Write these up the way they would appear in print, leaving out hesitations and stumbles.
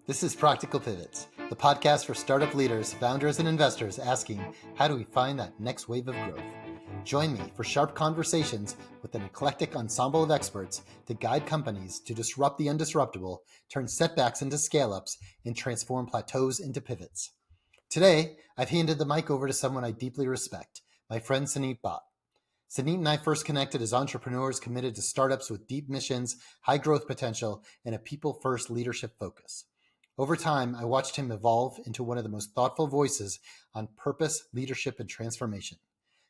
This is Practical Pivots, the podcast for startup leaders, founders, and investors asking, how do we find that next wave of growth? Join me for sharp conversations with an eclectic ensemble of experts to guide companies to disrupt the undisruptible, turn setbacks into scale-ups, and transform plateaus into pivots. Today, I've handed the mic over to someone I deeply respect, my friend Suneet Bhatt. Suneet and I first connected as entrepreneurs committed to startups with deep missions, high growth potential, and a people-first leadership focus. Over time, I watched him evolve into one of the most thoughtful voices on purpose, leadership, and transformation.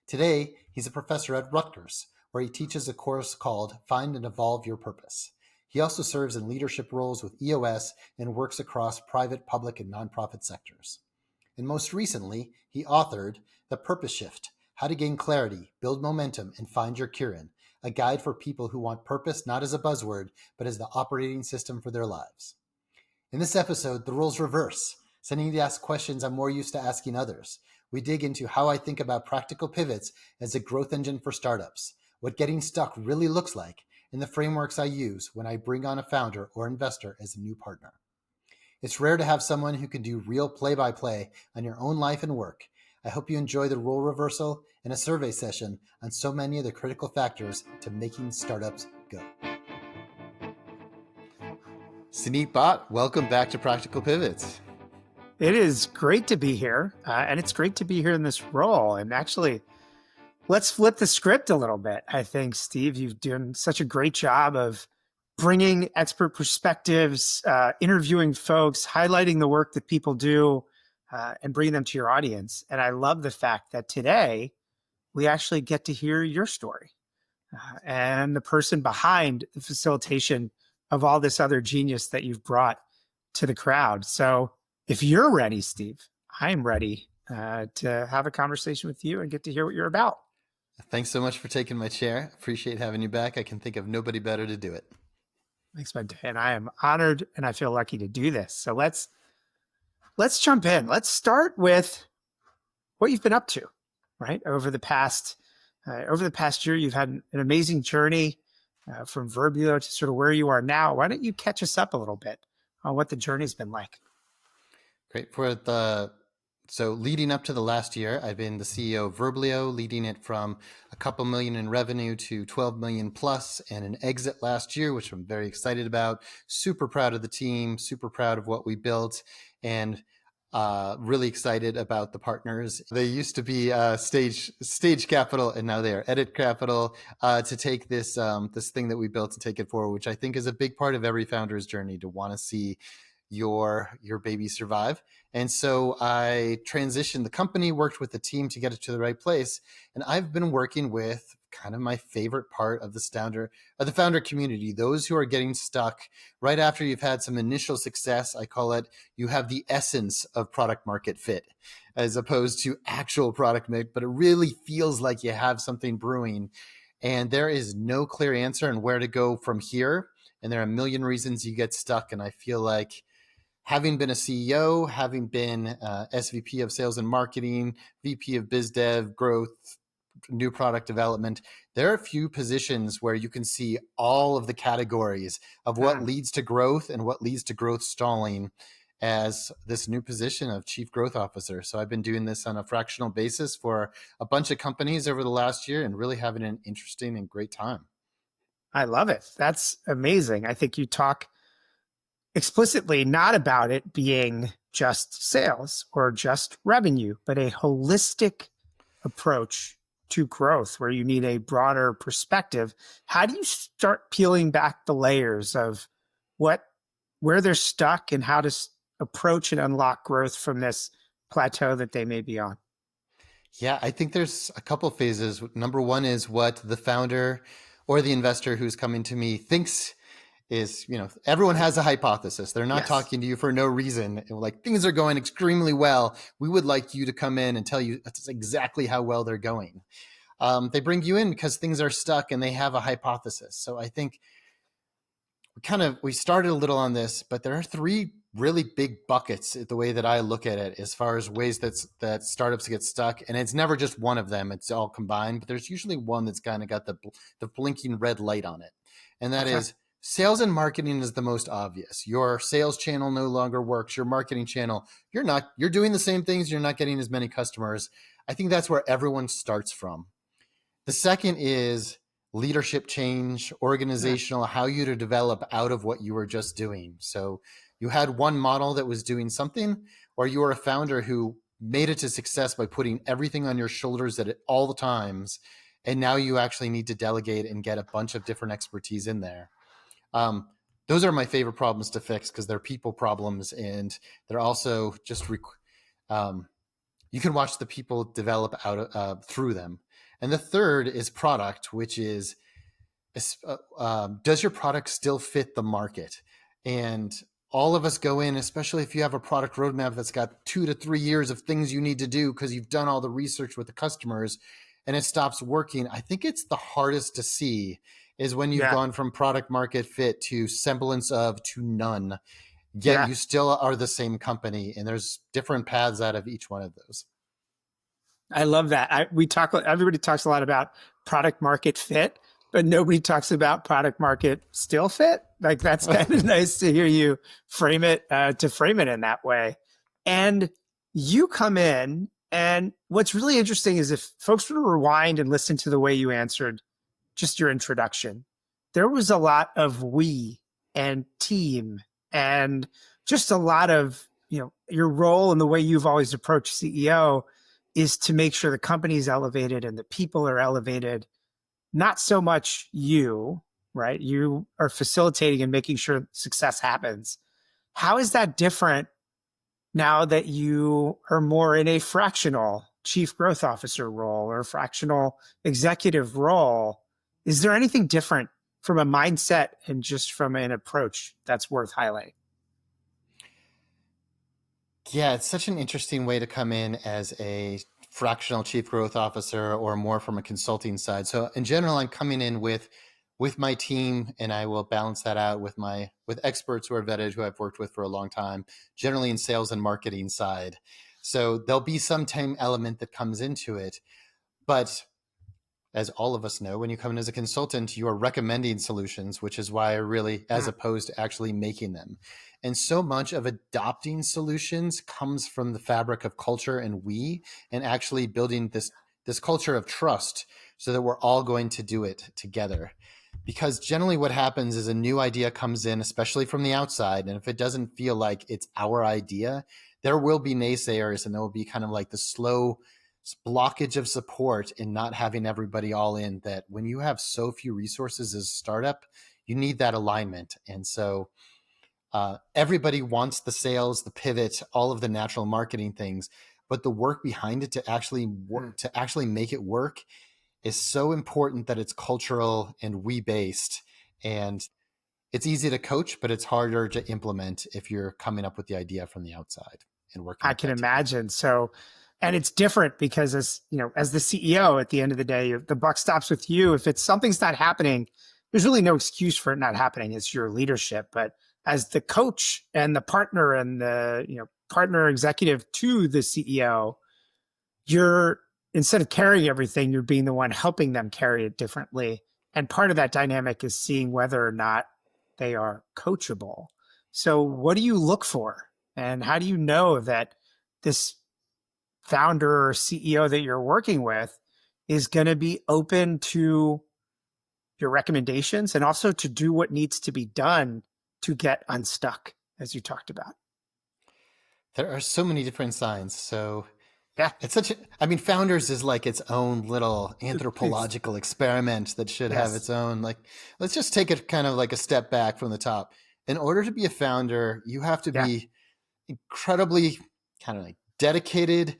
Today, he's a professor at Rutgers, where he teaches a course called Find and Evolve Your Purpose. He also serves in leadership roles with EOS and works across private, public, and nonprofit sectors. And most recently, he authored The Purpose Shift: How to Gain Clarity, Build Momentum, and Find Your Kirin, a guide for people who want purpose not as a buzzword, but as the operating system for their lives. In this episode, the roles reverse. Suneet asks questions I'm more used to asking others. We dig into how I think about practical pivots as a growth engine for startups, what getting stuck really looks like, and the frameworks I use when I bring on a founder or investor as a new partner. It's rare to have someone who can do real play-by-play on your own life and work. I hope you enjoy the role reversal and a survey session on so many of the critical factors to making startups go. Suneet Bhatt, welcome back to Practical Pivots. It is great to be here, and it's great to be here in this role. And actually, let's flip the script a little bit. I think, Steve, you've done such a great job of bringing expert perspectives, interviewing folks, highlighting the work that people do, and bringing them to your audience. And I love the fact that today we actually get to hear your story and the person behind the facilitation of all this other genius that you've brought to the crowd. So if you're ready, Steve, I'm ready to have a conversation with you and get to hear what you're about. Thanks so much for taking my chair. Appreciate having you back. I can think of nobody better to do it. Thanks, my day. And I am honored and I feel lucky to do this. So let's jump in. Let's start with what you've been up to, right? Over the past year, you've had an amazing journey from Verbio to sort of where you are now. Why don't you catch us up a little bit on what the journey's been like? Great. So leading up to the last year, I've been the CEO of Verbio, leading it from a couple million in revenue to 12 million plus, and an exit last year, which I'm very excited about. Super proud of the team, super proud of what we built, and really excited about the partners. They used to be Stage Capital, and now they are Edit Capital, to take this thing that we built and take it forward, which I think is a big part of every founder's journey, to want to see your baby survive. And so I transitioned the company, worked with the team to get it to the right place, and I've been working with kind of my favorite part of the founder community, those who are getting stuck right after you've had some initial success. I call it, you have the essence of product market fit as opposed to actual product fit, but it really feels like you have something brewing and there is no clear answer on where to go from here. And there are a million reasons you get stuck. And I feel like, having been a CEO, having been SVP of sales and marketing, VP of biz dev, growth, new product development, there are a few positions where you can see all of the categories of what leads to growth and what leads to growth stalling as this new position of chief growth officer. So I've been doing this on a fractional basis for a bunch of companies over the last year and really having an interesting and great time. I love it. That's amazing. I think you talk explicitly not about it being just sales or just revenue, but a holistic approach to growth where you need a broader perspective. How do you start peeling back the layers of where they're stuck and how to approach and unlock growth from this plateau that they may be on? Yeah, I think there's a couple phases. Number one is what the founder or the investor who's coming to me thinks is, everyone has a hypothesis. They're not talking to you for no reason. Like, things are going extremely well. We would like you to come in and tell you that's exactly how well they're going. They bring you in because things are stuck and they have a hypothesis. So I think we started a little on this, but there are three really big buckets, the way that I look at it, as far as ways that startups get stuck. And it's never just one of them. It's all combined, but there's usually one that's kind of got the blinking red light on it. And that is sales and marketing is the most obvious. Your sales channel no longer works. Your marketing channel, you're doing the same things. You're not getting as many customers. I think that's where everyone starts from. The second is leadership change, organizational, how you to develop out of what you were just doing. So you had one model that was doing something, or you were a founder who made it to success by putting everything on your shoulders at all the times. And now you actually need to delegate and get a bunch of different expertise in there. Those are my favorite problems to fix because they're people problems, and they're also just you can watch the people develop out through them. And the third is product, which is does your product still fit the market? And all of us go in, especially if you have a product roadmap that's got 2 to 3 years of things you need to do because you've done all the research with the customers, and it stops working. I think it's the hardest to see is when you've gone from product market fit to semblance of to none, yet you still are the same company, and there's different paths out of each one of those. I love that. Everybody talks a lot about product market fit, but nobody talks about product market still fit. Like that's kind of nice to hear you frame it in that way. And you come in, and what's really interesting is if folks were to rewind and listen to the way you answered just your introduction, there was a lot of we and team and just a lot of, your role and the way you've always approached CEO is to make sure the company's elevated and the people are elevated, not so much you, right? You are facilitating and making sure success happens. How is that different now that you are more in a fractional chief growth officer role or fractional executive role? Is there anything different from a mindset and just from an approach that's worth highlighting? Yeah, it's such an interesting way to come in as a fractional chief growth officer or more from a consulting side. So in general, I'm coming in with my team, and I will balance that out with experts who are vetted, who I've worked with for a long time, generally in sales and marketing side. So there'll be some team element that comes into it. But as all of us know, when you come in as a consultant, you are recommending solutions, which is why I really, as opposed to actually making them. And so much of adopting solutions comes from the fabric of culture and actually building this culture of trust so that we're all going to do it together. Because generally what happens is a new idea comes in, especially from the outside. And if it doesn't feel like it's our idea, there will be naysayers, and there will be kind of like the slow blockage of support in not having everybody all in. That when you have so few resources as a startup, you need that alignment. And so everybody wants the sales, the pivot, all of the natural marketing things, but the work behind it to actually make it work is so important that it's cultural and we-based. And it's easy to coach, but it's harder to implement if you're coming up with the idea from the outside and working. I can imagine. So, and it's different because as the CEO, at the end of the day, the buck stops with you. If something's not happening, there's really no excuse for it not happening. It's your leadership. But as the coach and the partner and the partner executive to the CEO, you're, instead of carrying everything, you're being the one helping them carry it differently. And part of that dynamic is seeing whether or not they are coachable. So what do you look for? And how do you know that this founder or CEO that you're working with is going to be open to your recommendations and also to do what needs to be done to get unstuck, as you talked about? There are so many different signs. So yeah, it's founders is like its own little anthropological experiment that should have its own, let's just take it kind of like a step back from the top. In order to be a founder, you have to be incredibly kind of like dedicated,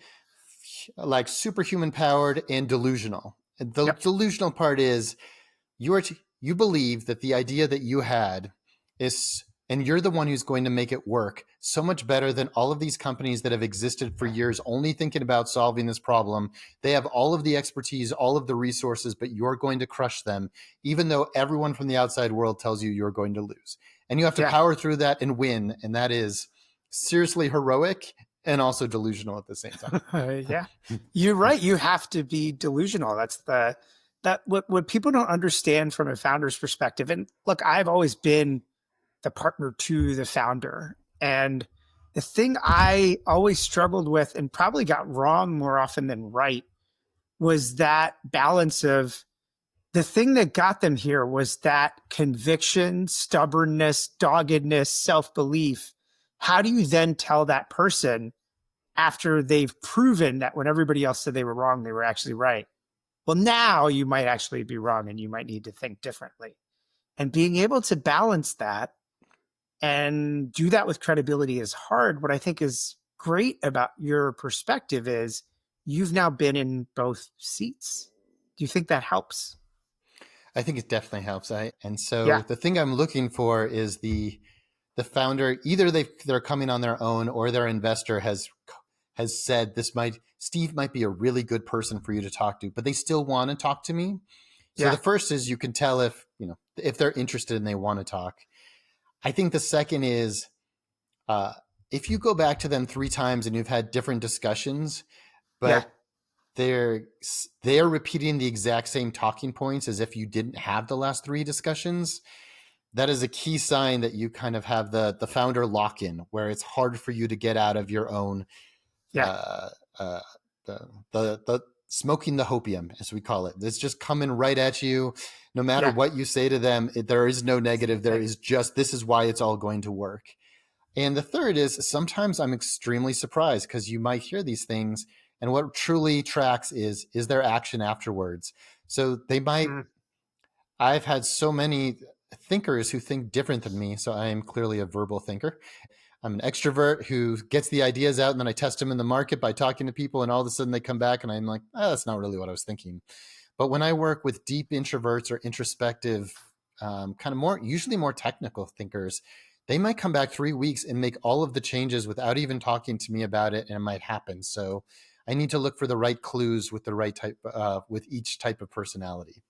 like superhuman powered and delusional. And the delusional part is you believe that the idea that you had is, and you're the one who's going to make it work so much better than all of these companies that have existed for years, only thinking about solving this problem. They have all of the expertise, all of the resources, but you're going to crush them, even though everyone from the outside world tells you you're going to lose. And you have to power through that and win. And that is seriously heroic and also delusional at the same time. You're right. You have to be delusional. That's that what people don't understand from a founder's perspective, and look, I've always been the partner to the founder. And the thing I always struggled with and probably got wrong more often than right was that balance of the thing that got them here was that conviction, stubbornness, doggedness, self-belief. How do you then tell that person after they've proven that when everybody else said they were wrong, they were actually right? Well, now you might actually be wrong and you might need to think differently. And being able to balance that and do that with credibility is hard. What I think is great about your perspective is you've now been in both seats. Do you think that helps? I think it definitely helps. And so Yeah. the thing I'm looking for is the founder, either they're coming on their own or their investor has said Steve might be a really good person for you to talk to, but they still want to talk to me. So Yeah. the first is you can tell if they're interested and they want to talk. I think the second is if you go back to them 3 times and you've had different discussions, Yeah. but they're repeating the exact same talking points as if you didn't have the last 3 discussions, that is a key sign that you kind of have the founder lock-in, where it's hard for you to get out of your own Yeah. uh, uh, the smoking the hopium, as we call it. It's just coming right at you. No matter Yeah. what you say to them, there is no negative. There is just, this is why it's all going to work. And the third is sometimes I'm extremely surprised because you might hear these things and what truly tracks is their action afterwards. So they might, Mm. I've had so many thinkers who think different than me. So I am clearly a verbal thinker. I'm an extrovert who gets the ideas out and then I test them in the market by talking to people, and all of a sudden they come back and I'm like, that's not really what I was thinking. But when I work with deep introverts or introspective, kind of usually more technical thinkers, they might come back 3 weeks and make all of the changes without even talking to me about it, and it might happen. So I need to look for the right clues with the right type, with each type of personality.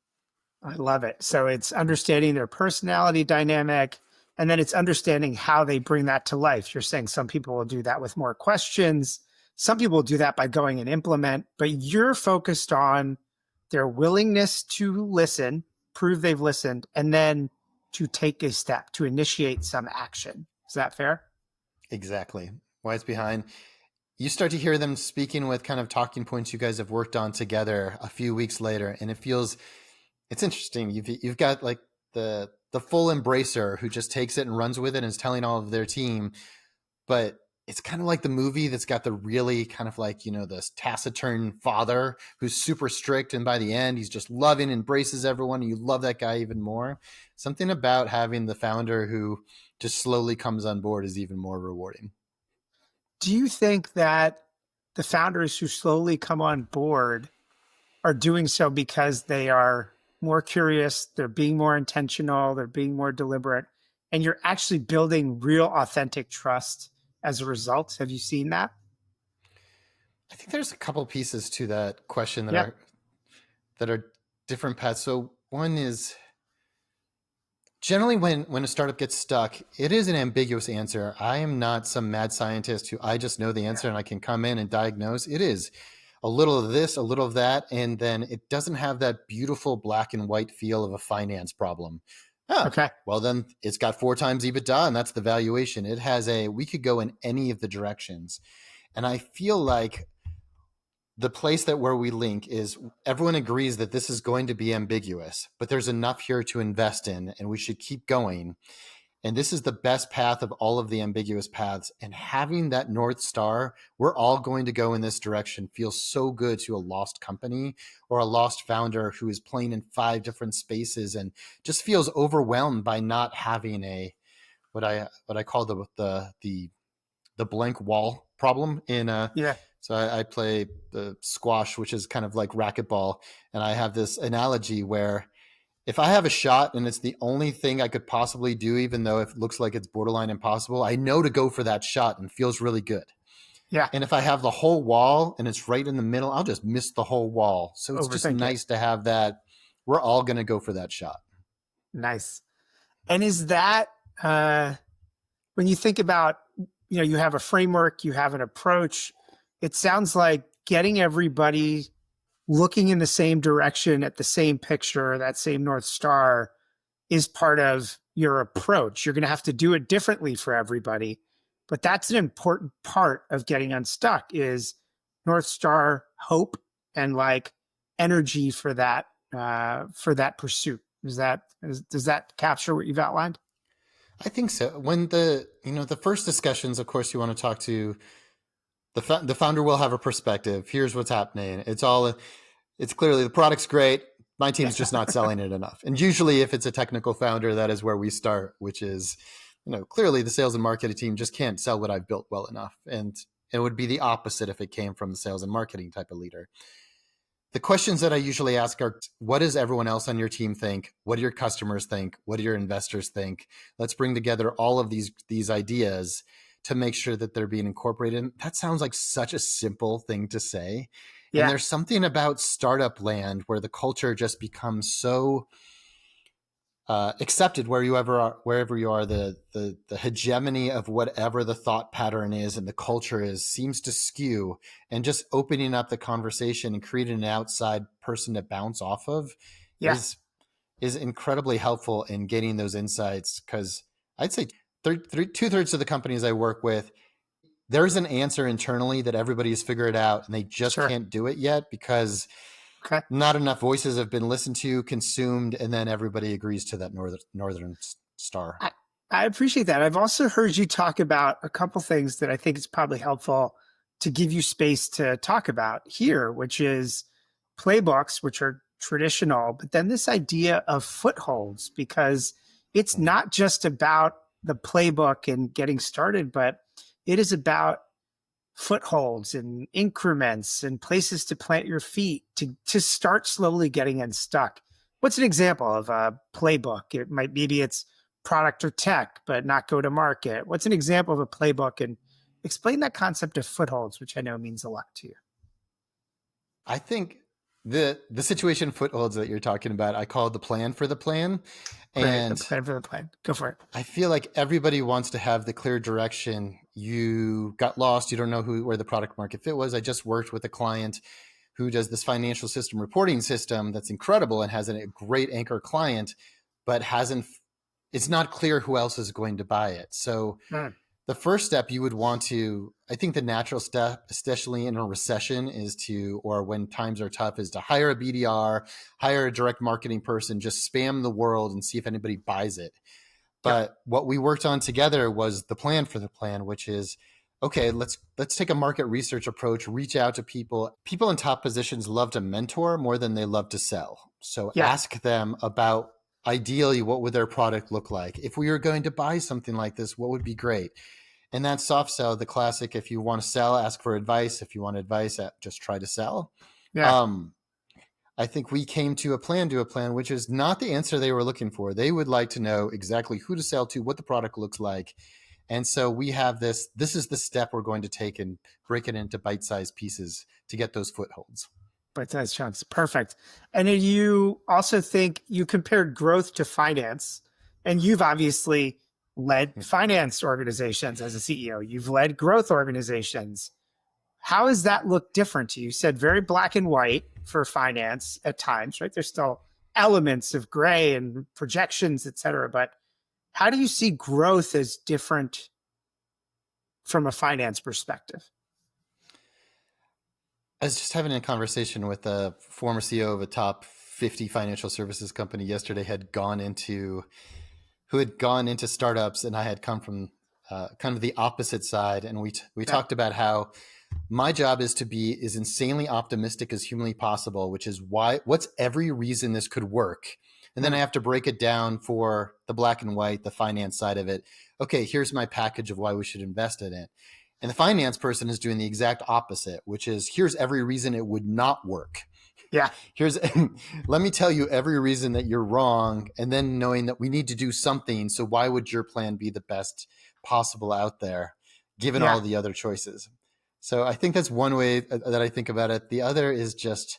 I love it. So it's understanding their personality dynamic, and then it's understanding how they bring that to life. You're saying some people will do that with more questions. Some people will do that by going and implement, but you're focused on their willingness to listen, prove they've listened, and then to take a step, to initiate some action. Is that fair? Exactly. Why it's behind. You start to hear them speaking with kind of talking points you guys have worked on together a few weeks later, and it's interesting. You've got like the full embracer who just takes it and runs with it and is telling all of their team, but it's kind of like the movie that's got the really kind of like, this taciturn father who's super strict, and by the end he's just loving, embraces everyone, and you love that guy even more. Something about having the founder who just slowly comes on board is even more rewarding. Do you think that the founders who slowly come on board are doing so because they are more curious, they're being more intentional, they're being more deliberate, and you're actually building real authentic trust as a result? Have you seen that? I think there's a couple pieces to that question that Yeah. are different paths. So one is, generally when a startup gets stuck, it is an ambiguous answer. I am not some mad scientist who I just know the answer and I can come in and diagnose. It is a little of this, a little of that, and then it doesn't have that beautiful black and white feel of a finance problem. Oh, Okay. well then it's got 4 times EBITDA and that's the valuation. It has we could go in any of the directions. And I feel like the place where we link is everyone agrees that this is going to be ambiguous, but there's enough here to invest in and we should keep going. And this is the best path of all of the ambiguous paths. And having that North Star, we're all going to go in this direction, feels so good to a lost company or a lost founder who is playing in 5 different spaces and just feels overwhelmed by not having what I call the blank wall problem in Yeah. so I play the squash, which is kind of like racquetball. And I have this analogy where if I have a shot and it's the only thing I could possibly do, even though it looks like it's borderline impossible, I know to go for that shot and it feels really good. Yeah. And if I have the whole wall and it's right in the middle, I'll just miss the whole wall. So it's just Overthink it. nice to have that. We're all going to go for that shot. Nice. And is that when you think about, you have a framework, you have an approach, it sounds like getting everybody looking in the same direction at the same picture, that same North Star is part of your approach. You're going to have to do it differently for everybody, but that's an important part of getting unstuck is North Star hope and like energy for that pursuit. Does that capture what you've outlined? I think so. When the first discussions, of course, you want to talk to the founder will have a perspective. Here's what's happening. It's clearly the product's great. My team's just not selling it enough. And usually if it's a technical founder, that is where we start, which is, clearly the sales and marketing team just can't sell what I've built well enough. And it would be the opposite if it came from the sales and marketing type of leader. The questions that I usually ask are, what does everyone else on your team think? What do your customers think? What do your investors think? Let's bring together all of these ideas to make sure that they're being incorporated. That sounds like such a simple thing to say. Yeah. And there's something about startup land where the culture just becomes so accepted wherever you are, the hegemony of whatever the thought pattern is and the culture is seems to skew, and just opening up the conversation and creating an outside person to bounce off of is incredibly helpful in getting those insights. Because I'd say 2/3 of the companies I work with, there's an answer internally that everybody's figured out and they just can't do it yet because not enough voices have been listened to, consumed, and then everybody agrees to that northern star. I appreciate that. I've also heard you talk about a couple things that I think is probably helpful to give you space to talk about here, which is playbooks, which are traditional, but then this idea of footholds, because it's not just about the playbook and getting started, but it is about footholds and increments and places to plant your feet to start slowly getting unstuck. What's an example of a playbook? Maybe it's product or tech, but not go to market. What's an example of a playbook? And explain that concept of footholds, which I know means a lot to you. I think the situation footholds that you're talking about, I call it the plan for the plan. And the plan for the plan. Go for it. I feel like everybody wants to have the clear direction. You got lost. You don't know where the product market fit was. I just worked with a client who does this financial system reporting system that's incredible and has a great anchor client, but it's not clear who else is going to buy it. So the first step you would want to, I think the natural step, especially in a recession, or when times are tough, is to hire a BDR, hire a direct marketing person, just spam the world and see if anybody buys it. But what we worked on together was the plan for the plan, which is, okay, let's take a market research approach, reach out to people. People in top positions love to mentor more than they love to sell. So ask them about, ideally, what would their product look like? If we were going to buy something like this, what would be great? And that soft sell, the classic, if you want to sell, ask for advice. If you want advice, just try to sell. I think we came to a plan, which is not the answer they were looking for. They would like to know exactly who to sell to, what the product looks like. And so we have this is the step we're going to take and break it into bite-sized pieces to get those footholds. Bite-sized chunks. Perfect. And then you also think you compared growth to finance, and you've obviously led finance organizations as a CEO. You've led growth organizations. How does that look different to you? You said very black and white for finance at times, right? There's still elements of gray and projections, et cetera. But how do you see growth as different from a finance perspective? I was just having a conversation with a former CEO of a top 50 financial services company yesterday, who had gone into startups, and I had come from kind of the opposite side. And we talked about how my job is to be as insanely optimistic as humanly possible, which is what's every reason this could work. And then I have to break it down for the black and white, the finance side of it. Okay, here's my package of why we should invest in it. And the finance person is doing the exact opposite, which is, here's every reason it would not work. Yeah. Let me tell you every reason that you're wrong, and then knowing that we need to do something. So why would your plan be the best possible out there, given all the other choices? So I think that's one way that I think about it. The other is just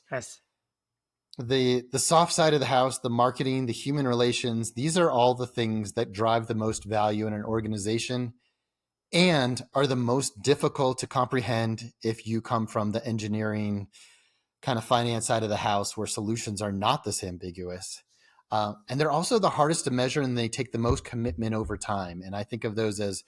the soft side of the house, the marketing, the human relations. These are all the things that drive the most value in an organization and are the most difficult to comprehend if you come from the engineering, kind of finance side of the house where solutions are not this ambiguous. And they're also the hardest to measure, and they take the most commitment over time. And I think of those as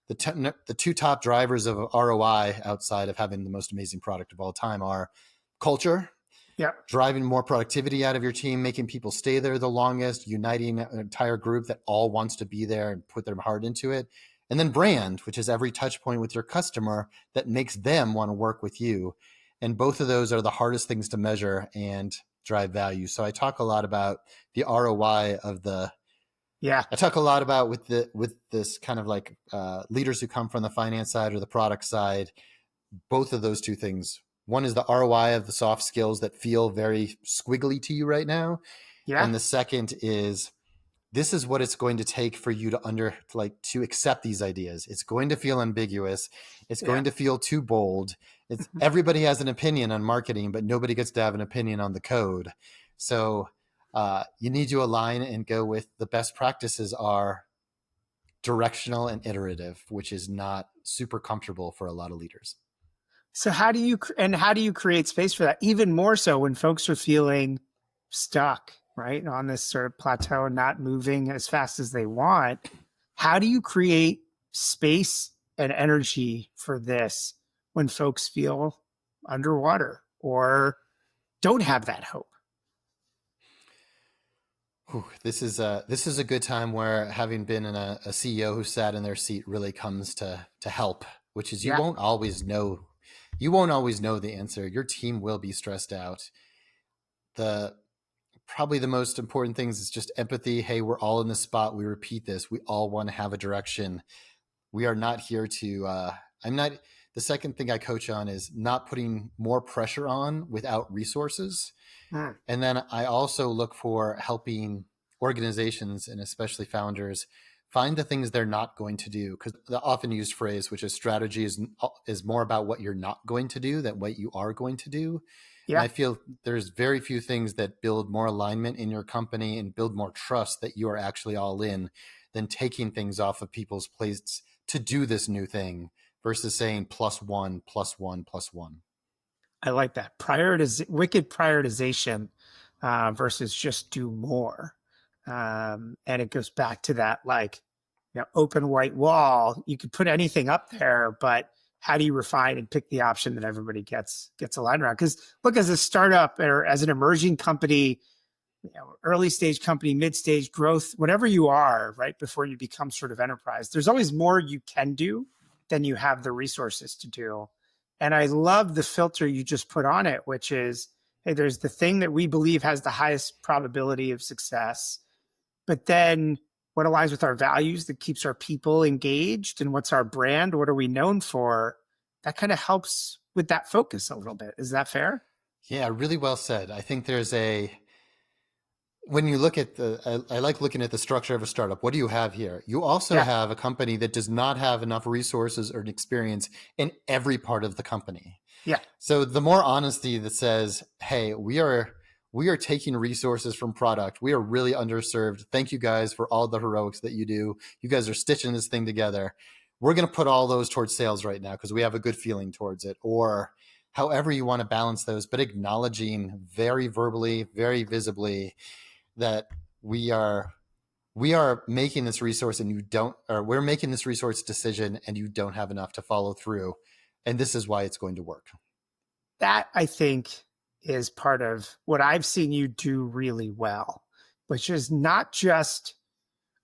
the two top drivers of ROI outside of having the most amazing product of all time are culture, Yeah. driving more productivity out of your team, making people stay there the longest, uniting an entire group that all wants to be there and put their heart into it. And then brand, which is every touch point with your customer that makes them want to work with you. And both of those are the hardest things to measure and drive value. So I talk a lot about the ROI of the Yeah. I talk a lot about with this kind of like leaders who come from the finance side or the product side, both of those two things. One is the ROI of the soft skills that feel very squiggly to you right now. Yeah. And the second is this is what it's going to take for you to accept these ideas. It's going to feel ambiguous. It's Yeah. going to feel too bold. Everybody has an opinion on marketing, but nobody gets to have an opinion on the code. So you need to align and go with the best practices are directional and iterative, which is not super comfortable for a lot of leaders. So how do you create space for that? Even more so when folks are feeling stuck, right, on this sort of plateau and not moving as fast as they want. How do you create space and energy for this when folks feel underwater or don't have that hope? Whew, this is a good time where having been in a CEO who sat in their seat really comes to help, which is you Yeah. won't always know the answer. Your team will be stressed out. The Probably the most important things is just empathy. Hey, we're all in this spot. We repeat this. We all want to have a direction. We are not here to I'm not the second thing I coach on is not putting more pressure on without resources. Mm. And then I also look for helping organizations and especially founders find the things they're not going to do, because the often used phrase, which is strategy is more about what you're not going to do than what you are going to do. And Yeah. I feel there's very few things that build more alignment in your company and build more trust that you are actually all in than taking things off of people's plates to do this new thing versus saying plus one, plus one, plus one. I like that. Wicked prioritization versus just do more. And it goes back to that, like, open white wall. You could put anything up there, but how do you refine and pick the option that everybody gets aligned around? Because look, as a startup or as an emerging company, early stage company, mid stage growth, whatever you are, right before you become sort of enterprise, there's always more you can do than you have the resources to do. And I love the filter you just put on it, which is, hey, there's the thing that we believe has the highest probability of success, but then what aligns with our values that keeps our people engaged, and what's our brand? What are we known for? That kind of helps with that focus a little bit. Is that fair? Yeah, really well said. I think when you look at I like looking at the structure of a startup. What do you have here? You also Yeah. have a company that does not have enough resources or experience in every part of the company. Yeah. So the more honesty that says, hey, we are taking resources from product. We are really underserved. Thank you guys for all the heroics that you do. You guys are stitching this thing together. We're going to put all those towards sales right now because we have a good feeling towards it. Or however you want to balance those, but acknowledging very verbally, very visibly that we are making this resource and you don't, or we're making this resource decision and you don't have enough to follow through. And this is why it's going to work. That, I think, is part of what I've seen you do really well, which is not just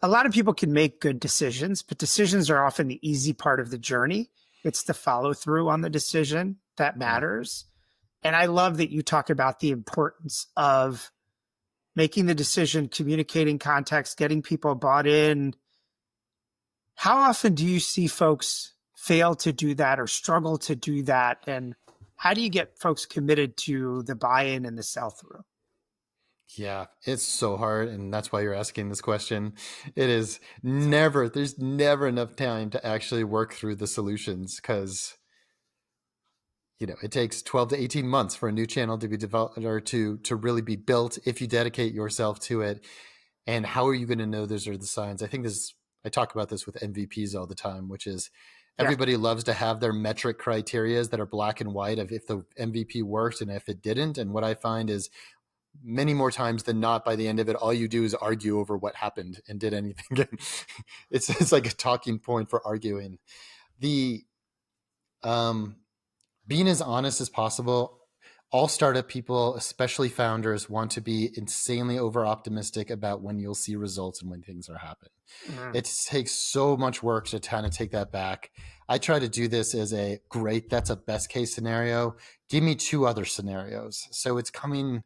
a lot of people can make good decisions, but decisions are often the easy part of the journey. It's the follow through on the decision that matters. And I love that you talk about the importance of making the decision, communicating context, getting people bought in. How often do you see folks fail to do that or struggle to do that? And how do you get folks committed to the buy-in and the sell-through? Yeah, it's so hard. And that's why you're asking this question. There's never enough time to actually work through the solutions because, it takes 12 to 18 months for a new channel to be developed or to really be built if you dedicate yourself to it. And how are you going to know those are the signs? I talk about this with MVPs all the time, which is Yeah. Everybody loves to have their metric criterias that are black and white of if the MVP worked and if it didn't. And what I find is many more times than not, by the end of it, all you do is argue over what happened and did anything. It's like a talking point for arguing. The being as honest as possible. All startup people, especially founders, want to be insanely over optimistic about when you'll see results and when things are happening. Mm. It takes so much work to kind of take that back. I try to do this as a great, that's a best case scenario. Give me two other scenarios. So it's coming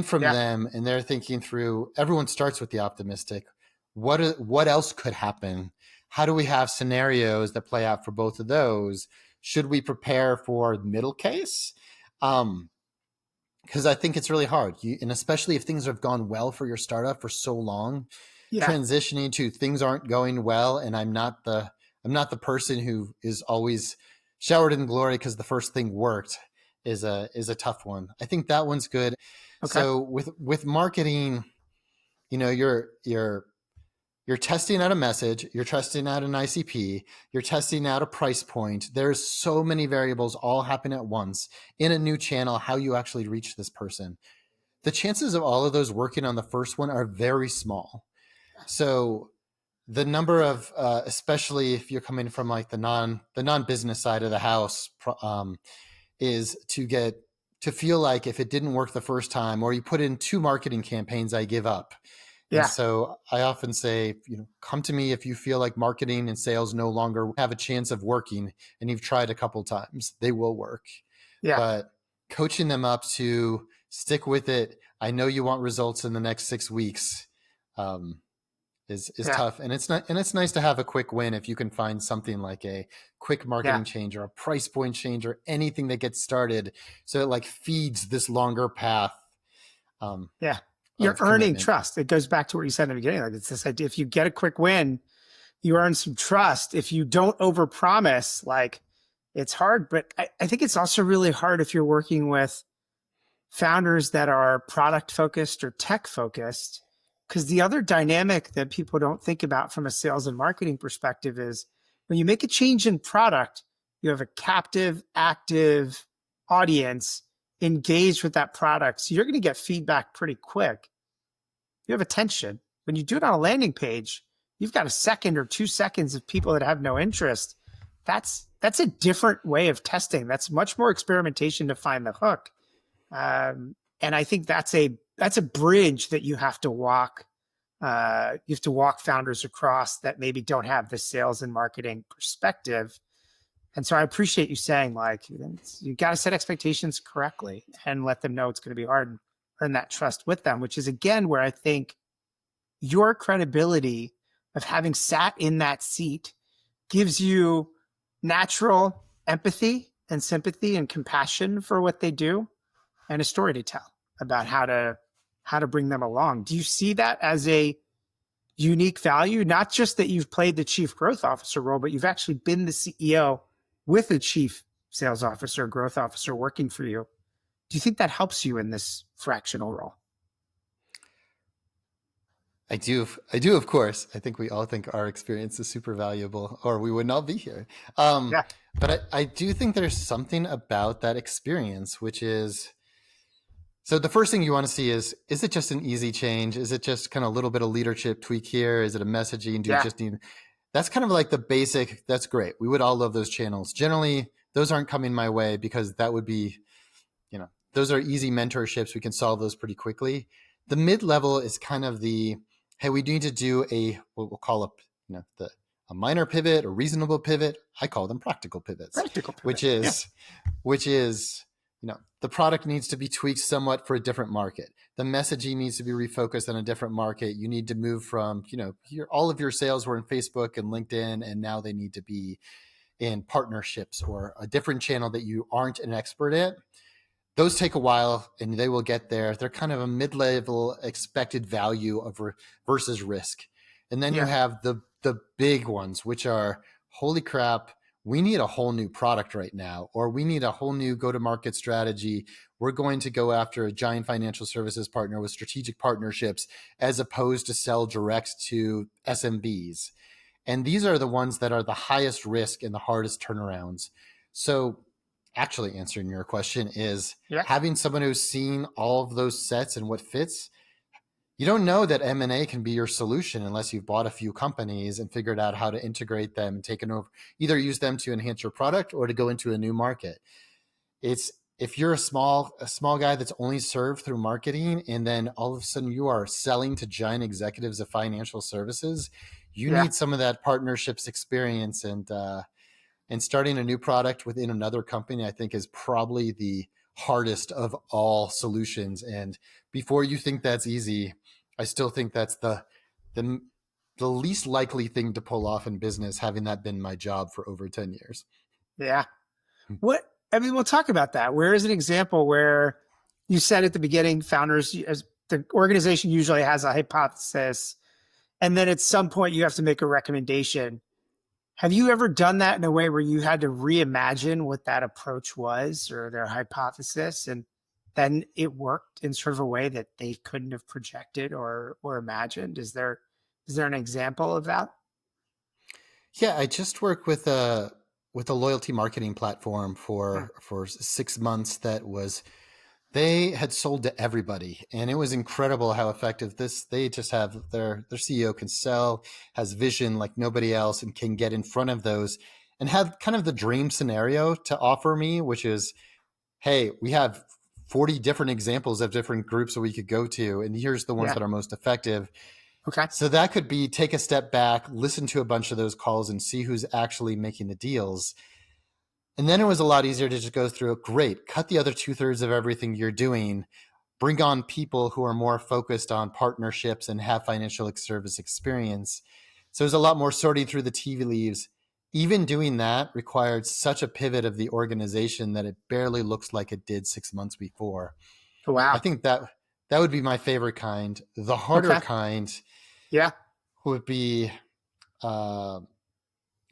from Yeah. them, and they're thinking through. Everyone starts with the optimistic. What else could happen? How do we have scenarios that play out for both of those? Should we prepare for middle case? Because I think it's really hard, and especially if things have gone well for your startup for so long, Yeah. transitioning to things aren't going well, and I'm not the person who is always showered in glory because the first thing worked is a tough one. I think that one's good. Okay. So with marketing, you're testing out a message, you're testing out an ICP, you're testing out a price point. There's so many variables all happen at once in a new channel, how you actually reach this person. The chances of all of those working on the first one are very small. So the number of, especially if you're coming from like the non-business side of the house, is to feel like if it didn't work the first time, or you put in 2 marketing campaigns, I give up. Yeah. And so I often say, come to me if you feel like marketing and sales no longer have a chance of working and you've tried a couple times. They will work. Yeah. But coaching them up to stick with it. I know you want results in the next 6 weeks. Is tough. And it's nice to have a quick win if you can find something like a quick marketing change or a price point change or anything that gets started. So it like feeds this longer path. You're earning trust. It goes back to what you said in the beginning. Like it's this idea, if you get a quick win, you earn some trust. If you don't overpromise, like it's hard, but I think it's also really hard if you're working with founders that are product focused or tech focused, because the other dynamic that people don't think about from a sales and marketing perspective is when you make a change in product, you have a captive, active audience engaged with that product. So you're going to get feedback pretty quick. You have attention. When you do it on a landing page, you've got a second or 2 seconds of people that have no interest. That's a different way of testing. That's much more experimentation to find the hook. And I think that's a bridge that you have to walk. You have to walk founders across that maybe don't have the sales and marketing perspective. And so I appreciate you saying, like, you got to set expectations correctly and let them know it's going to be hard and earn that trust with them, which is, again, where I think your credibility of having sat in that seat gives you natural empathy and sympathy and compassion for what they do and a story to tell about how to bring them along. Do you see that as a unique value? Not just that you've played the chief growth officer role, but you've actually been the CEO with a chief sales officer, growth officer working for you. Do you think that helps you in this fractional role? I do, of course. I think we all think our experience is super valuable, or we would not be here. But I do think there's something about that experience, which is, so the first thing you want to see is it just an easy change? Is it just kind of a little bit of leadership tweak here? Is it a messaging? Do you just need, that's kind of like the basic, that's great. We would all love those channels. Generally, those aren't coming my way because that would be, those are easy mentorships. We can solve those pretty quickly. The mid-level is kind of the, hey, we need to do what we'll call a minor pivot, a reasonable pivot. I call them practical pivots. Which is, the product needs to be tweaked somewhat for a different market. The messaging needs to be refocused on a different market. You need to move from, all of your sales were in Facebook and LinkedIn, and now they need to be in partnerships or a different channel that you aren't an expert at. Those take a while and they will get there. They're kind of a mid-level expected value of versus risk. And then you have the big ones, which are, holy crap, we need a whole new product right now, or we need a whole new go-to-market strategy. We're going to go after a giant financial services partner with strategic partnerships as opposed to sell direct to SMBs. And these are the ones that are the highest risk and the hardest turnarounds. So actually answering your question is Yeah. having someone who's seen all of those sets and what fits. You don't know that M&A can be your solution unless you've bought a few companies and figured out how to integrate them and taken over, either use them to enhance your product or to go into a new market. It's if you're a small guy that's only served through marketing, and then all of a sudden you are selling to giant executives of financial services, you Yeah. need some of that partnerships experience. And starting a new product within another company, I think, is probably the hardest of all solutions. And before you think that's easy, I still think that's the the least likely thing to pull off in business, having that been my job for over 10 years. Yeah. We'll talk about that. Where is an example where you said at the beginning, founders, as the organization usually has a hypothesis, and then at some point you have to make a recommendation. Have you ever done that in a way where you had to reimagine what that approach was or their hypothesis, and then it worked in sort of a way that they couldn't have projected or imagined? Is there an example of that? Yeah, I just worked with a loyalty marketing platform Hmm. for 6 months. They had sold to everybody, and it was incredible how effective this. They just have their CEO can sell, has vision like nobody else, and can get in front of those and have kind of the dream scenario to offer me, which is, hey, we have 40 different examples of different groups that we could go to, and here's the ones Yeah. that are most effective. Okay. So that could be take a step back, listen to a bunch of those calls, and see who's actually making the deals. And then it was a lot easier to just go through, great, cut the other 2/3 of everything you're doing, bring on people who are more focused on partnerships and have financial service experience. So there's a lot more sorting through the tea leaves. Even doing that required such a pivot of the organization that it barely looks like it did 6 months before. Oh, I wow. think that would be my favorite kind. The harder Okay. kind Yeah. would be uh,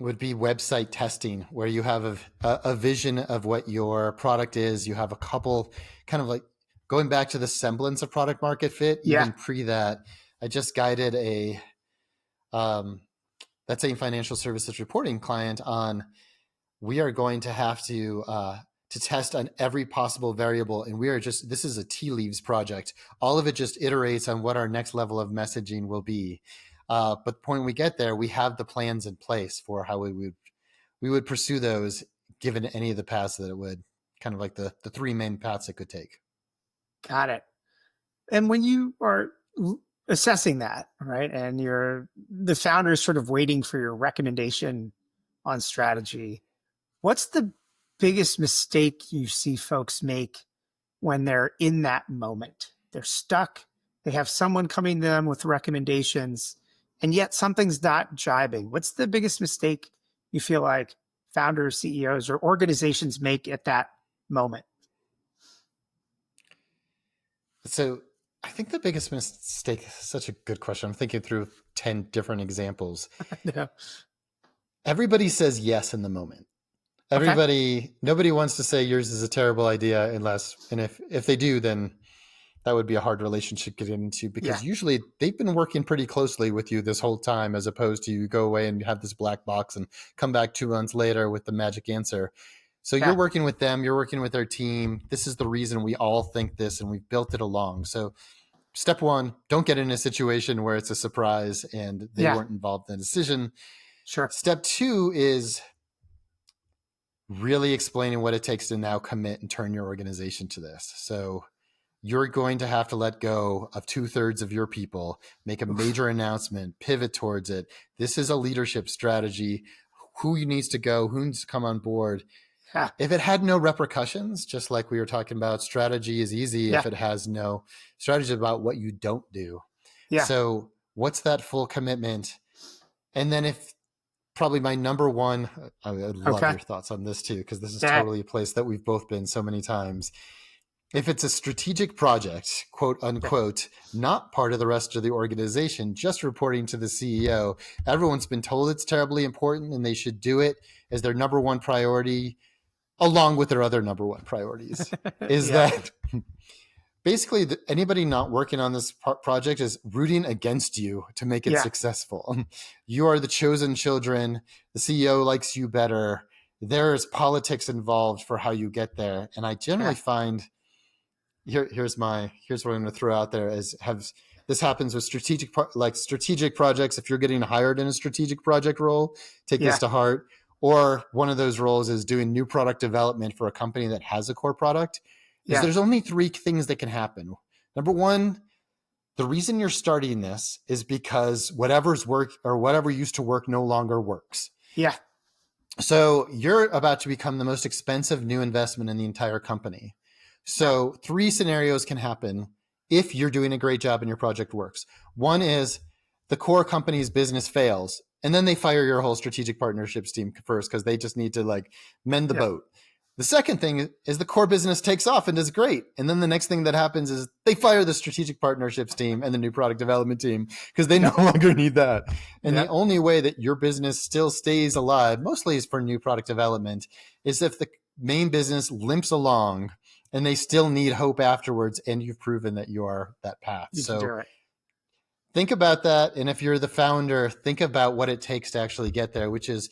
website testing, where you have a vision of what your product is. You have a couple kind of like going back to the semblance of product market fit. Yeah. Even pre that, I just guided um, that same financial services reporting client on, we are going to have to test on every possible variable, and we are just, this is a tea leaves project. All of it just iterates on what our next level of messaging will be. But when we get there, we have the plans in place for how we would pursue those, given any of the paths that it would, kind of like the three main paths it could take. Got it. And when you are assessing that, right, and you're the founder is sort of waiting for your recommendation on strategy, what's the biggest mistake you see folks make when they're in that moment? They're stuck. They have someone coming to them with recommendations, and yet something's not jibing. What's the biggest mistake you feel like founders, CEOs, or organizations make at that moment? So I think the biggest mistake, such a good question. I'm thinking through 10 different examples. Yeah. Everybody says yes in the moment. Okay. Nobody wants to say yours is a terrible idea and if they do, then that would be a hard relationship to get into, Yeah. because usually they've been working pretty closely with you this whole time, as opposed to you go away and have this black box and come back 2 months later with the magic answer. So you're Yeah. working with them, you're working with their team. This is the reason we all think this, and we've built it along. So step one, don't get in a situation where it's a surprise and they Yeah. weren't involved in the decision. Sure. Step two is really explaining what it takes to now commit and turn your organization to this. So you're going to have to let go of 2/3 of your people, make a Oof. major announcement, pivot towards it. This is a leadership strategy. Who needs to go? Who needs to come on board? Yeah. If it had no repercussions, just like we were talking about, strategy is easy Yeah. if it has no strategy about what you don't do. Yeah. So what's that full commitment? And then if probably my number one, I would love Okay. your thoughts on this too, because this is Yeah. totally a place that we've both been so many times. If it's a strategic project, quote Yeah. unquote, not part of the rest of the organization, just reporting to the CEO, everyone's been told it's terribly important and they should do it as their number one priority, along with their other number one priorities, is Yeah. that basically anybody not working on this project is rooting against you to make it Yeah. successful. You are the chosen children. The CEO likes you better. There's politics involved for how you get there. And I generally Yeah. find here's what I'm going to throw out there is this happens with strategic projects. If you're getting hired in a strategic project role, take this Yeah. to heart. Or one of those roles is doing new product development for a company that has a core product. Is Yeah. there's only three things that can happen. Number one, the reason you're starting this is because whatever's work or whatever used to work no longer works. Yeah. So you're about to become the most expensive new investment in the entire company. So three scenarios can happen if you're doing a great job and your project works. One is the core company's business fails, and then they fire your whole strategic partnerships team first because they just need to like mend the boat. The second thing is the core business takes off and does great. And then the next thing that happens is they fire the strategic partnerships team and the new product development team because they no longer need that. And the only way that your business still stays alive, mostly is for new product development, is if the main business limps along and they still need hope afterwards. And you've proven that you are that path. You can do it. Think about that. And if you're the founder, think about what it takes to actually get there, which is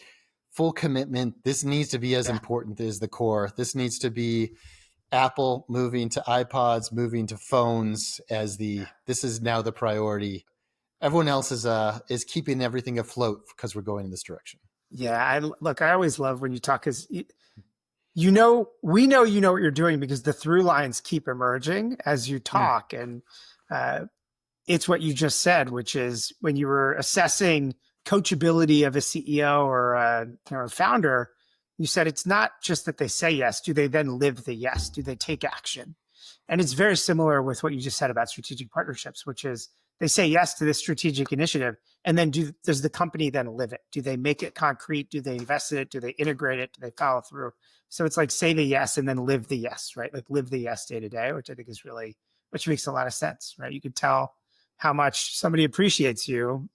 full commitment. This needs to be as important as the core. This needs to be Apple moving to iPods, moving to phones this is now the priority. Everyone else is keeping everything afloat because we're going in this direction. Yeah. I always love when you talk because we know what you're doing because the through lines keep emerging as you talk. And it's what you just said, which is when you were assessing coachability of a CEO or a founder, you said it's not just that they say yes. Do they then live the yes? Do they take action? And it's very similar with what you just said about strategic partnerships, which is they say yes to this strategic initiative. And then does the company then live it? Do they make it concrete? Do they invest in it? Do they integrate it? Do they follow through? So it's like say the yes and then live the yes, right? Like live the yes day to day, which I think is which makes a lot of sense, right? You could tell how much somebody appreciates you,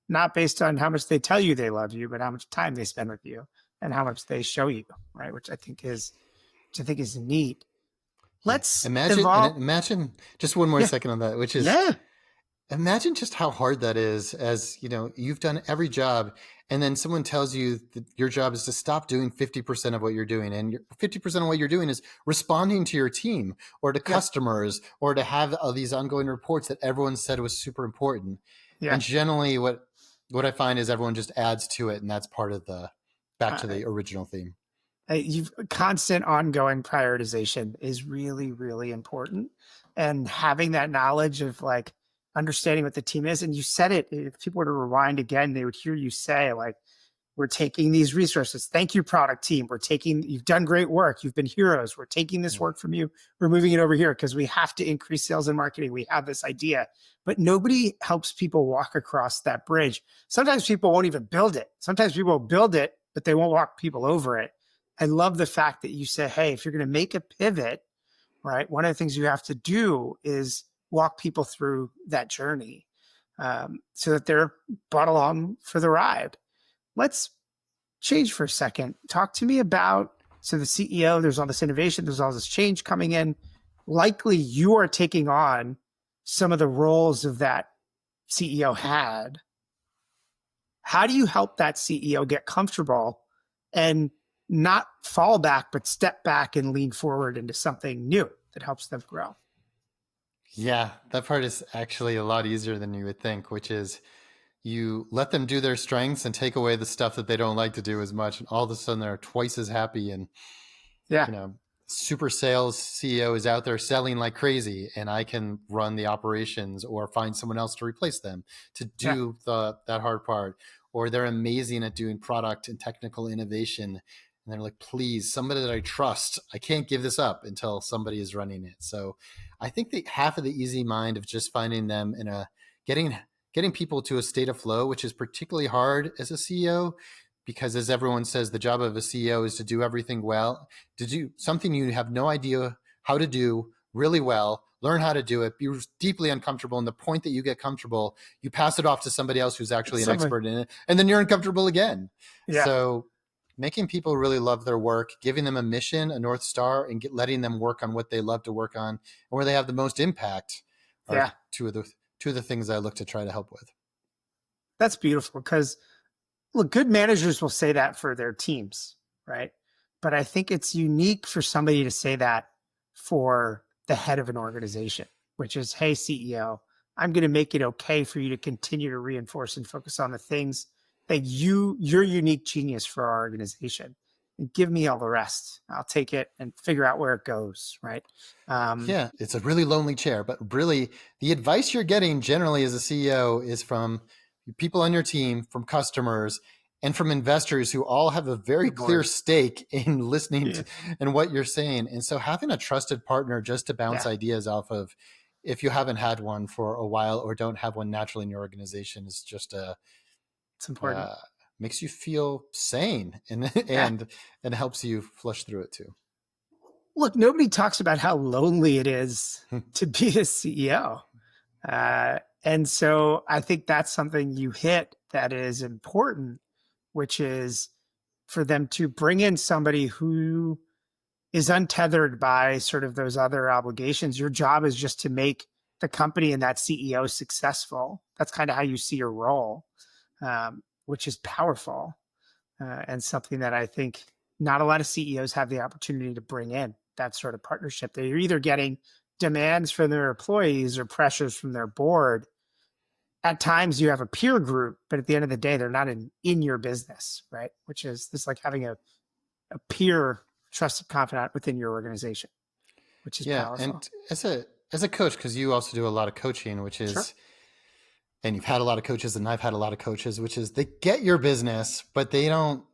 not based on how much they tell you they love you, but how much time they spend with you and how much they show you, right? Which I think is neat. Let's imagine just one more second on that, which is imagine just how hard that is. As you know, you've done every job, and then someone tells you that your job is to stop doing 50% of what you're doing, and 50% of what you're doing is responding to your team or to customers or to have all these ongoing reports that everyone said was super important. And generally, what I find is everyone just adds to it, and that's part of the back to the original theme. Constant ongoing prioritization is really, really important. And having that knowledge of like understanding what the team is. And you said it, if people were to rewind again, they would hear you say like, we're taking these resources. Thank you, product team. You've done great work. You've been heroes. We're taking this work from you. We're moving it over here because we have to increase sales and marketing. We have this idea, but nobody helps people walk across that bridge. Sometimes people won't even build it. Sometimes people build it, but they won't walk people over it. I love the fact that you say, hey, if you're going to make a pivot, right, one of the things you have to do is walk people through that journey so that they're brought along for the ride. Let's change for a second. Talk to me about, so the CEO, there's all this innovation, there's all this change coming in. Likely you are taking on some of the roles of that CEO had. How do you help that CEO get comfortable and not fall back, but step back and lean forward into something new that helps them grow? Yeah, that part is actually a lot easier than you would think, which is you let them do their strengths and take away the stuff that they don't like to do as much. And all of a sudden they're twice as happy. And, super sales CEO is out there selling like crazy, and I can run the operations or find someone else to replace them to do that hard part. Or they're amazing at doing product and technical innovation. And they're like, please, somebody that I trust, I can't give this up until somebody is running it. So I think that half of the easy mind of just finding them in getting people to a state of flow, which is particularly hard as a CEO, because as everyone says, the job of a CEO is to do everything well, to do something you have no idea how to do really well, learn how to do it, be deeply uncomfortable. And the point that you get comfortable, you pass it off to somebody else who's actually an expert in it. And then you're uncomfortable again. Yeah. So making people really love their work, giving them a mission, a North Star, and letting them work on what they love to work on and where they have the most impact are Yeah, two of the things I look to try to help with. that's beautiful because look, good managers will say that for their teams, right? But I think it's unique for somebody to say that for the head of an organization, which is, hey, CEO, I'm going to make it okay for you to continue to reinforce and focus on the things that your unique genius for our organization. And give me all the rest. I'll take it and figure out where it goes, right? Yeah, it's a really lonely chair, but really the advice you're getting generally as a CEO is from people on your team, from customers, and from investors who all have a very clear stake in listening to and what you're saying. And so having a trusted partner just to bounce ideas off of, if you haven't had one for a while or don't have one naturally in your organization, is just it's important. Makes you feel sane and and helps you flush through it too. Look, nobody talks about how lonely it is to be a CEO. And so I think that's something you hit that is important, which is for them to bring in somebody who is untethered by sort of those other obligations. Your job is just to make the company and that CEO successful. That's kind of how you see your role, which is powerful and something that I think not a lot of CEOs have the opportunity to bring in that sort of partnership. They're either getting demands from their employees or pressures from their board. At times you have a peer group, but at the end of the day, they're not in your business, right? Which is this like having a peer trusted confidant within your organization, which is powerful. And as a coach, because you also do a lot of coaching, which is and you've had a lot of coaches and I've had a lot of coaches, which is they get your business, but they're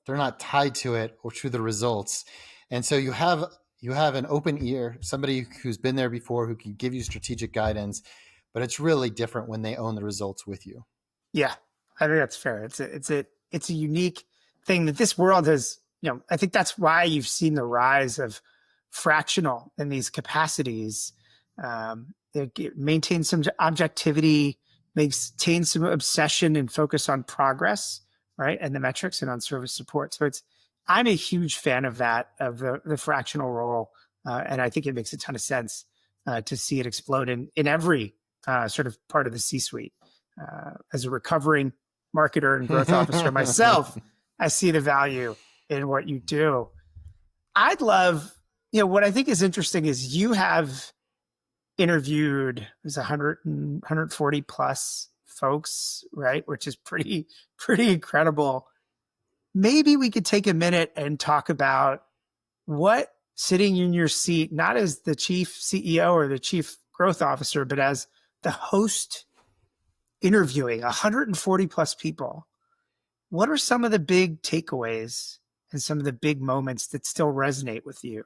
not tied to it or to the results. And so you have an open ear, somebody who's been there before, who can give you strategic guidance, but it's really different when they own the results with you. Yeah, I think that's fair. It's a unique thing that this world has, I think that's why you've seen the rise of fractional in these capacities. It maintains some objectivity, maintains some obsession and focus on progress, right? And the metrics and on service support. So I'm a huge fan of that, of the fractional role. And I think it makes a ton of sense to see it explode in every sort of part of the C-suite. As a recovering marketer and growth officer myself, I see the value in what you do. I'd love, what I think is interesting is you have interviewed 140 plus folks, right? Which is pretty incredible. Maybe we could take a minute and talk about what sitting in your seat, not as the chief CEO or the chief growth officer, but as the host interviewing 140 plus people. What are some of the big takeaways and some of the big moments that still resonate with you?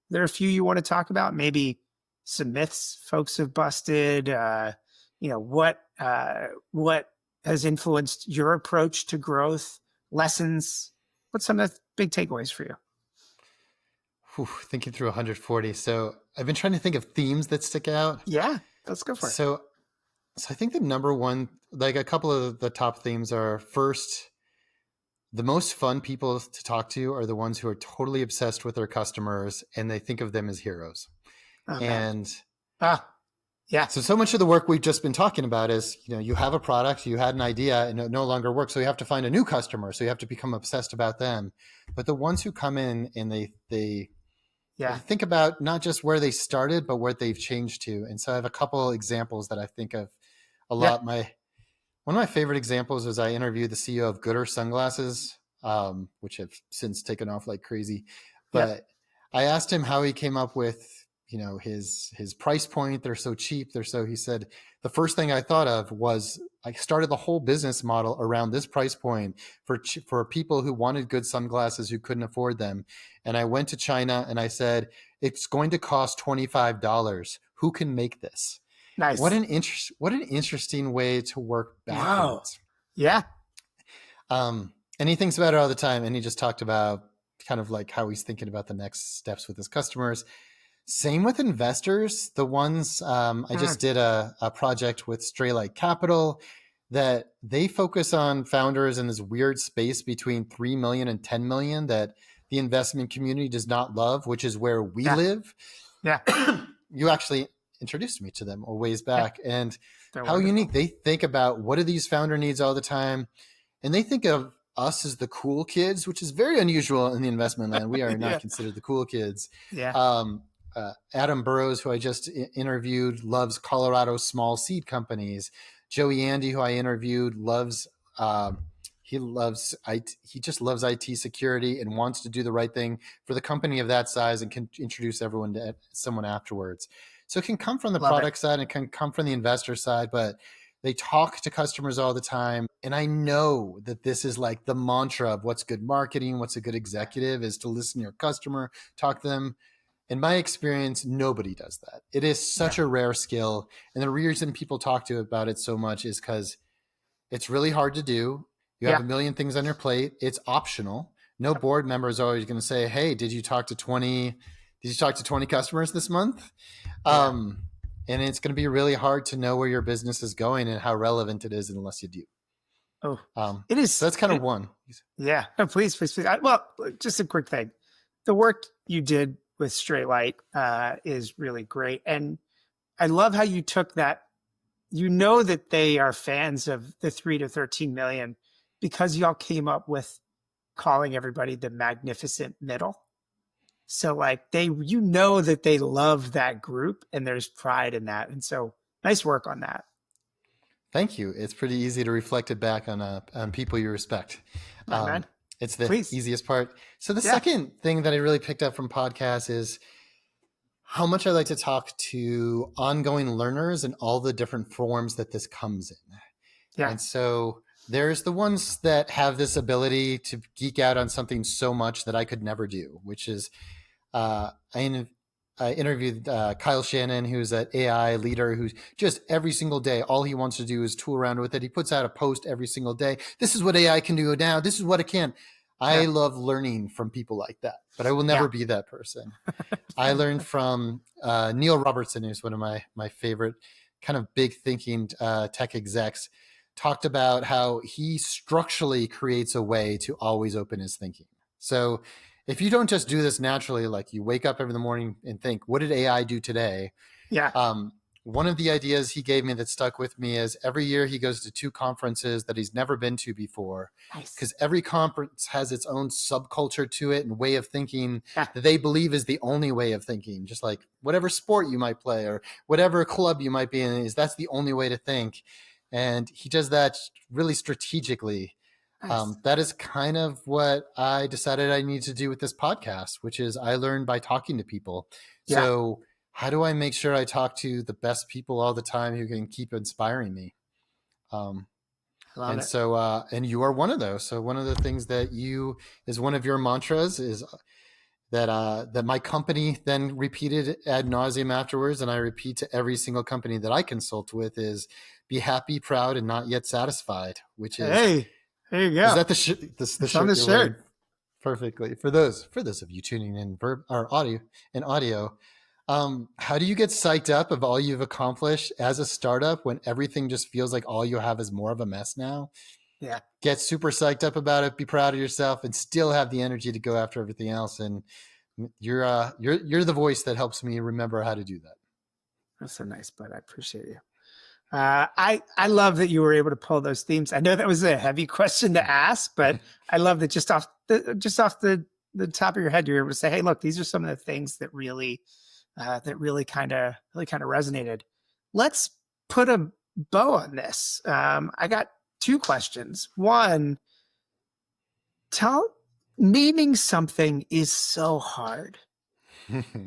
There are a few you want to talk about, maybe some myths folks have busted, what has influenced your approach to growth, lessons. What's some of the big takeaways for you? Thinking through 140. So I've been trying to think of themes that stick out. Yeah, let's go for it. So I think the number one, like a couple of the top themes are, first, the most fun people to talk to are the ones who are totally obsessed with their customers and they think of them as heroes. Yeah. So much of the work we've just been talking about is, you have a product, you had an idea and it no longer works. So you have to find a new customer. So you have to become obsessed about them. But the ones who come in and they think about not just where they started, but what they've changed to. And so I have a couple examples that I think of a lot. One of my favorite examples is I interviewed the CEO of Gooder Sunglasses, which have since taken off like crazy. But I asked him how he came up with, his price point. They're so cheap. He said, the first thing I thought of was I started the whole business model around this price point for people who wanted good sunglasses who couldn't afford them. And I went to China and I said, it's going to cost $25. Who can make this? Nice. What an interesting way to work backwards. Wow. Yeah. And he thinks about it all the time. And he just talked about kind of like how he's thinking about the next steps with his customers. Same with investors. The ones I just did a project with Straylight Capital. that they focus on founders in this weird space between 3 million and 10 million that the investment community does not love, which is where we Yeah. live. Yeah. You actually introduced me to them a ways back, and They're how wonderful. unique. They think about what are these founder needs all the time, and they think of us as the cool kids, which is very unusual in the investment land. We are not Yeah. considered the cool kids. Yeah. Adam Burrows, who I just interviewed, loves Colorado small seed companies. Joey Andy, who I interviewed, loves he loves IT, he just loves IT security and wants to do the right thing for the company of that size and can introduce everyone to someone afterwards. So it can come from the Love it. product side, and it can come from the investor side, but they talk to customers all the time. And I know that this is like the mantra of what's good marketing, what's a good executive is to listen to your customer, talk to them. In my experience, nobody does that. It is such a rare skill. And the reason people talk to about it so much is because it's really hard to do. You have Yeah. a million things on your plate. It's optional. No board member is always going to say, "Hey, did you talk to 20 customers this month?" Yeah. And it's going to be really hard to know where your business is going and how relevant it is unless you do. Oh, it is. So that's kind of one. Yeah. No, please. Well, just a quick thing. The work you did with Straight Light is really great. And I love how you took that. You know that they are fans of the 3 to 13 million because y'all came up with calling everybody the magnificent middle. So like you know that they love that group and there's pride in that. And so nice work on that. Thank you. It's pretty easy to reflect it back on people you respect. Man. It's the Please. easiest part. So the second thing that I really picked up from podcasts is how much I like to talk to ongoing learners and all the different forms that this comes in. Yeah. And so there's the ones that have this ability to geek out on something so much that I could never do, which is I interviewed Kyle Shannon, who's an AI leader who's just every single day, all he wants to do is tool around with it. He puts out a post every single day. This is what AI can do now. This is what it can. I love learning from people like that, but I will never be that person. I learned from Neil Robertson, who's one of my favorite kind of big thinking tech execs, talked about how he structurally creates a way to always open his thinking. So if you don't just do this naturally, like you wake up every morning and think, what did AI do today? Yeah. One of the ideas he gave me that stuck with me is every year he goes to 2 conferences that he's never been to before, because every conference has its own subculture to it and way of thinking that they believe is the only way of thinking. Just like whatever sport you might play or whatever club you might be in, that's the only way to think. And he does that really strategically. That is kind of what I decided I need to do with this podcast, which is I learn by talking to people. Yeah. So how do I make sure I talk to the best people all the time who can keep inspiring me? And you are one of those. So one of the things that is one of your mantras is that my company then repeated ad nauseum afterwards, and I repeat to every single company that I consult with is be happy, proud, and not yet satisfied. Which is there you go. Is that the shirt on the shirt? Perfectly for those of you tuning in audio. How do you get psyched up of all you've accomplished as a startup when everything just feels like all you have is more of a mess now? Yeah. Get super psyched up about it, be proud of yourself, and still have the energy to go after everything else. And you're the voice that helps me remember how to do that. That's so nice, bud. I appreciate you. I love that you were able to pull those themes. I know that was a heavy question to ask, but I love that just off the top of your head, you're able to say, "Hey, look, these are some of the things that really kind of resonated." Let's put a bow on this. I got 2 questions. One, naming something is so hard.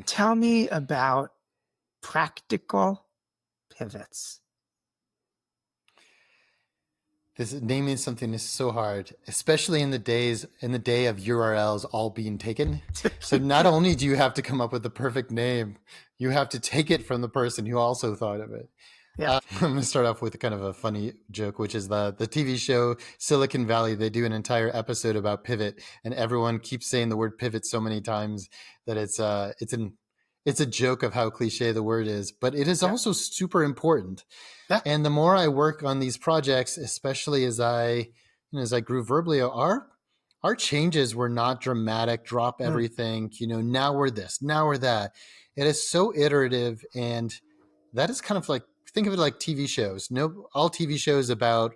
Tell me about Practical Pivots. Naming something is so hard, especially in the day of URLs all being taken. So not only do you have to come up with the perfect name, you have to take it from the person who also thought of it. Yeah. I'm going to start off with kind of a funny joke, which is the TV show Silicon Valley. They do an entire episode about pivot, and everyone keeps saying the word pivot so many times that it's it's a joke of how cliche the word is, but it is Yeah. also super important. Yeah. And the more I work on these projects, especially as I grew verbally, our changes were not dramatic, drop Mm. everything, now we're this, now we're that. It is so iterative, and that is kind of like, think of it like TV shows. No, all TV shows about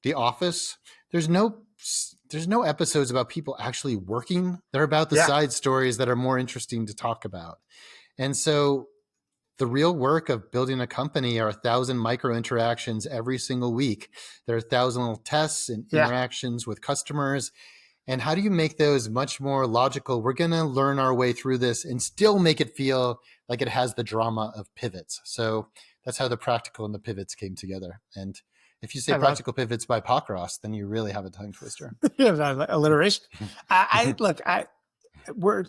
The Office, there's no episodes about people actually working. They're about the Yeah. side stories that are more interesting to talk about. And so the real work of building a company are 1,000 micro interactions every single week. There are 1,000 little tests and Yeah. interactions with customers. And how do you make those much more logical? We're going to learn our way through this and still make it feel like it has the drama of pivots. So that's how the practical and the pivots came together. And if you say I love practical pivots by Pockross, then you really have a tongue twister. the alliteration.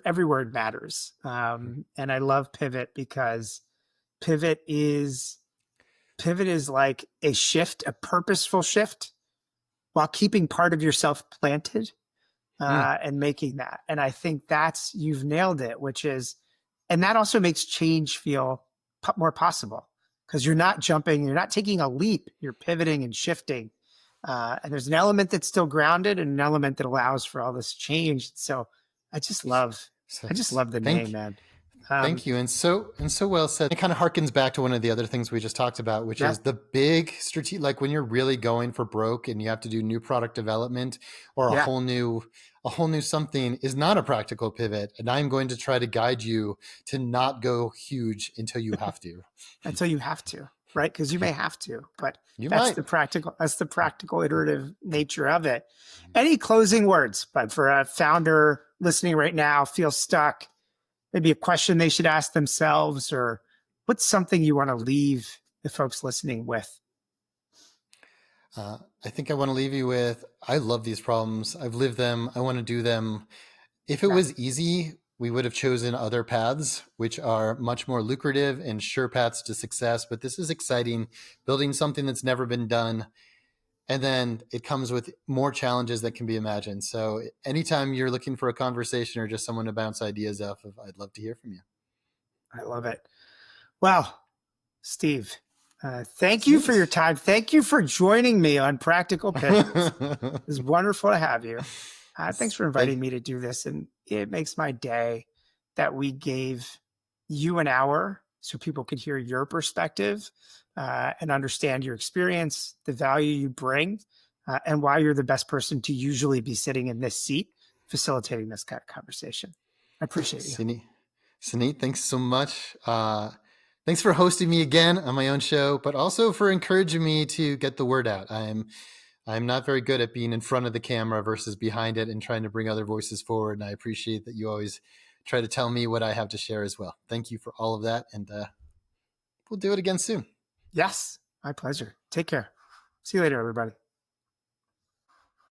Every word matters. And I love pivot because pivot is like a shift, a purposeful shift while keeping part of yourself planted and making that. And I think you've nailed it, and that also makes change feel more possible because you're not jumping, you're not taking a leap, you're pivoting and shifting. And there's an element that's still grounded and an element that allows for all this change. So I just love the name, man. Thank you. And so well said. It kind of harkens back to one of the other things we just talked about, which is the big strategy, like when you're really going for broke and you have to do new product development or a whole new something, is not a practical pivot. And I'm going to try to guide you to not go huge until you have to. Until you have to, right? Because you may have to, but that's the practical iterative nature of it. Any closing words, but for a founder listening right now, feels stuck, maybe a question they should ask themselves, or what's something you want to leave the folks listening with? I think I want to leave you with, I love these problems. I've lived them. I want to do them. If it was easy, we would have chosen other paths, which are much more lucrative and sure paths to success. But this is exciting, building something that's never been done. And then it comes with more challenges that can be imagined. So anytime you're looking for a conversation or just someone to bounce ideas off of, I'd love to hear from you. I love it. Well, Steve, thank you for your time. Thank you for joining me on Practical Pivots. It's wonderful to have you. Thanks for inviting me to do this. And it makes my day that we gave you an hour so people could hear your perspective and understand your experience, the value you bring, and why you're the best person to usually be sitting in this seat facilitating this kind of conversation. I appreciate you. Suneet, thanks so much. Thanks for hosting me again on my own show, but also for encouraging me to get the word out. I'm not very good at being in front of the camera versus behind it and trying to bring other voices forward. And I appreciate that you always try to tell me what I have to share as well. Thank you for all of that. And we'll do it again soon. Yes, my pleasure. Take care. See you later, everybody.